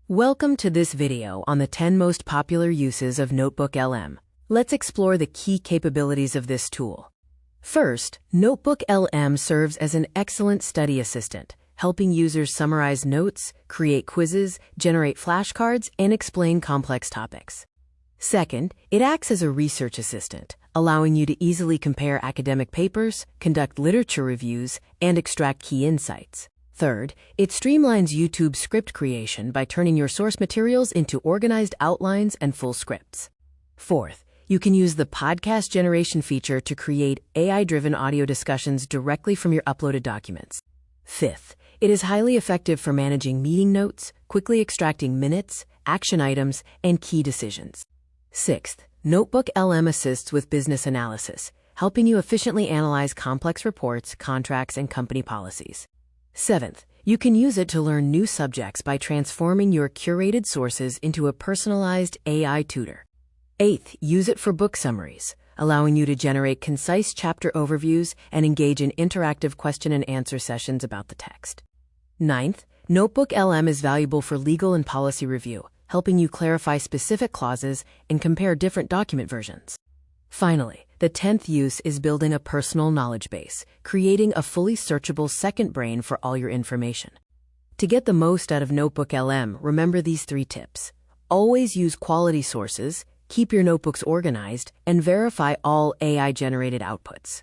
Welcome to this video on the 10 most popular uses of NotebookLM. Let's explore the key capabilities of this tool. First, NotebookLM serves as an excellent study assistant, helping users summarize notes, create quizzes, generate flashcards, and explain complex topics. Second, it acts as a research assistant, allowing you to easily compare academic papers, conduct literature reviews, and extract key insights. Third, it streamlines YouTube script creation by turning your source materials into organized outlines and full scripts. Fourth, you can use the podcast generation feature to create AI-driven audio discussions directly from your uploaded documents. Fifth, it is highly effective for managing meeting notes, quickly extracting minutes, action items, and key decisions. Sixth, NotebookLM assists with business analysis, helping you efficiently analyze complex reports, contracts, and company policies. Seventh, you can use it to learn new subjects by transforming your curated sources into a personalized AI tutor. Eighth, use it for book summaries, allowing you to generate concise chapter overviews and engage in interactive question and answer sessions about the text. Ninth, NotebookLM is valuable for legal and policy review, helping you clarify specific clauses and compare different document versions. Finally, the 10th use is building a personal knowledge base, creating a fully searchable second brain for all your information. To get the most out of NotebookLM, remember these 3 tips. Always use quality sources, keep your notebooks organized, and verify all AI-generated outputs.